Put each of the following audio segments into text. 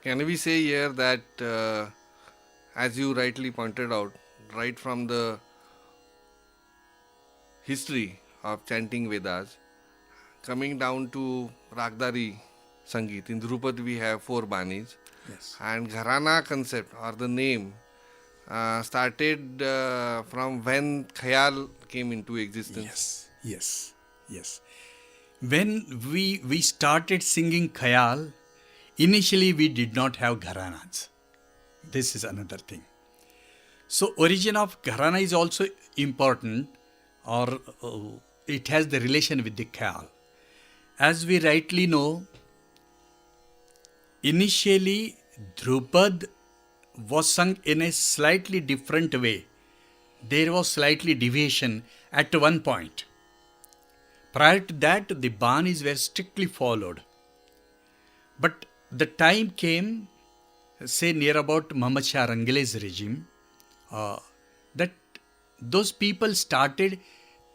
Can we say here that, as you rightly pointed out, right from the history of chanting Vedas, coming down to Ragdari Sangeet, in Drupad we have four banis, Yes. and Gharana concept or the name started from when Khayal came into existence. Yes. Yes. Yes. When we started singing Khayal, initially we did not have gharanas. This is another thing. So origin of gharana is also important, or it has the relation with the Khayal. As we rightly know, initially Drupad was sung in a slightly different way. There was slightly deviation at one point. Prior to that, the banis were strictly followed. But the time came, say near about Muhammad Shah Rangile's regime, uh, that those people started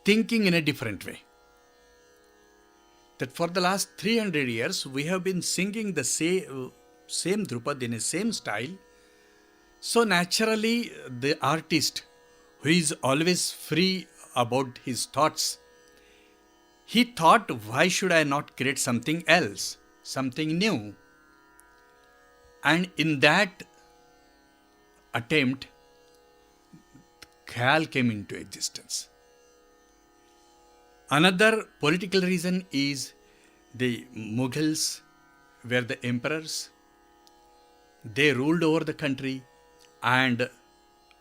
thinking in a different way. That for the last 300 years, we have been singing the same Drupad in a same style. So naturally, the artist, who is always free about his thoughts, he thought, why should I not create something else, something new? And in that attempt, Khayal came into existence. Another political reason is the Mughals were the emperors. They ruled over the country, and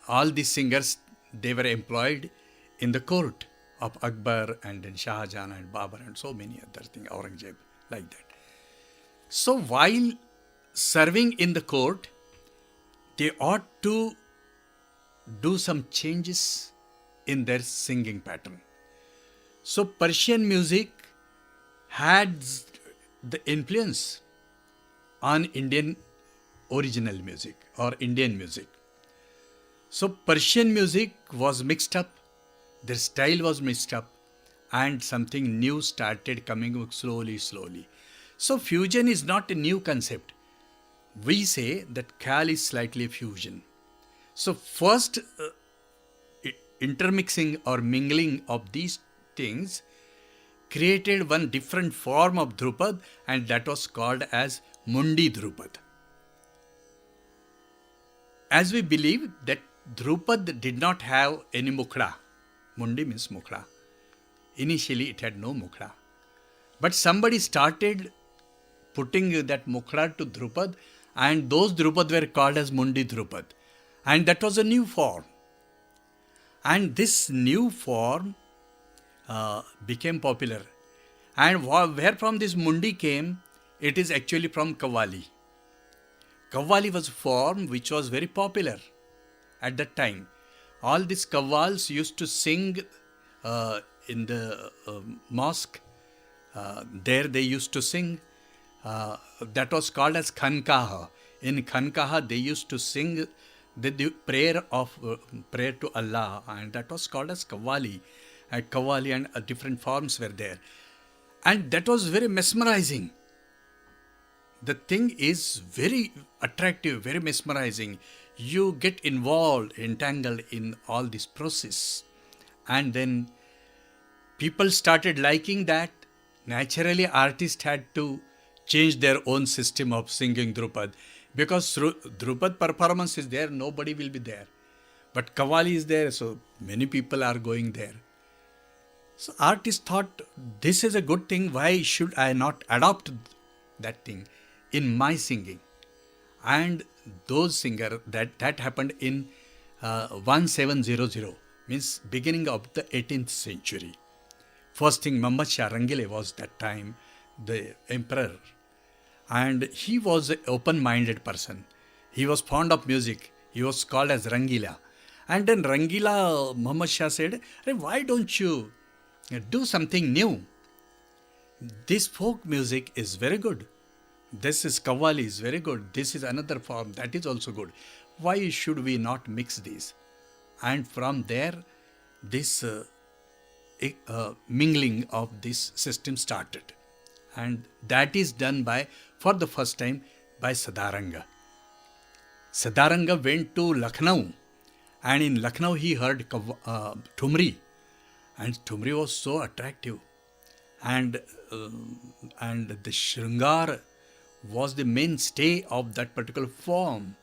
all these singers, they were employed in the court of Akbar and then Shah Jahan and Babur and so many other things, Aurangzeb, like that. So while serving in the court, they ought to do some changes in their singing pattern. So Persian music had the influence on Indian original music or Indian music. So Persian music was mixed up, their style was mixed up, and something new started coming slowly, slowly. So fusion is not a new concept. We say that Khayal is slightly a fusion. So first intermixing or mingling of these things created one different form of Drupad, and that was called as Mundi Drupad. As we believe that Drupad did not have any mukhra. Mundi means mukhra. Initially it had no mukhra. But somebody started putting that mukhra to Drupad, and those Drupad were called as Mundi Drupad. And that was a new form. And this new form became popular. And where from this Mundi came, it is actually from Qawwali. Qawwali was a form which was very popular at that time. All these Qawwals used to sing in the mosque. There they used to sing. That was called as Khankaha. In Khankaha they used to sing the prayer to Allah, and that was called as Qawwali. And Qawwali and different forms were there. And that was very mesmerizing. The thing is very attractive, very mesmerizing. You get involved, entangled in all this process. And then people started liking that. Naturally, artists had to change their own system of singing Drupad. Because Drupad performance is there, nobody will be there. But Qawwali is there, so many people are going there. So artists thought, this is a good thing, why should I not adopt that thing in my singing? And those singers, that happened in 1700, means beginning of the 18th century. First thing, Muhammad Shah Rangile was that time the emperor. And he was an open-minded person. He was fond of music. He was called as Rangila. And then Rangila, Muhammad Shah said, why don't you do something new? This folk music is very good. This is Qawwali is very good. This is another form, that is also good. Why should we not mix these? And from there, this mingling of this system started. And that is done by, for the first time, by Sadaranga. Sadaranga went to Lucknow, and in Lucknow he heard Thumri, and Thumri was so attractive, and uh, and the Shringar was the mainstay of that particular form,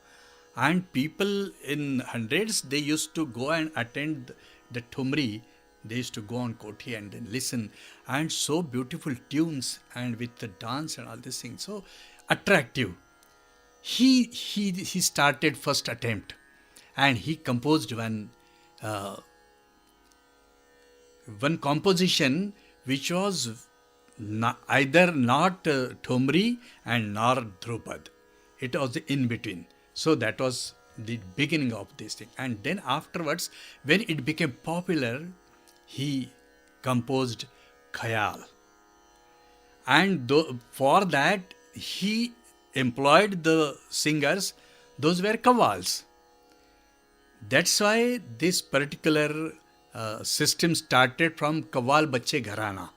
and people in hundreds they used to go and attend the Thumri. They used to go on Koti and then listen, and so beautiful tunes and with the dance and all these things, so attractive. He started first attempt, and he composed uh, one composition which was either not Thumri and nor Drupad. It was in between. So that was the beginning of this thing. And then afterwards, when it became popular, he composed Khayal. And for that, he employed the singers, those were qawwals. That's why this particular system started from Qawwal Bacche Gharana.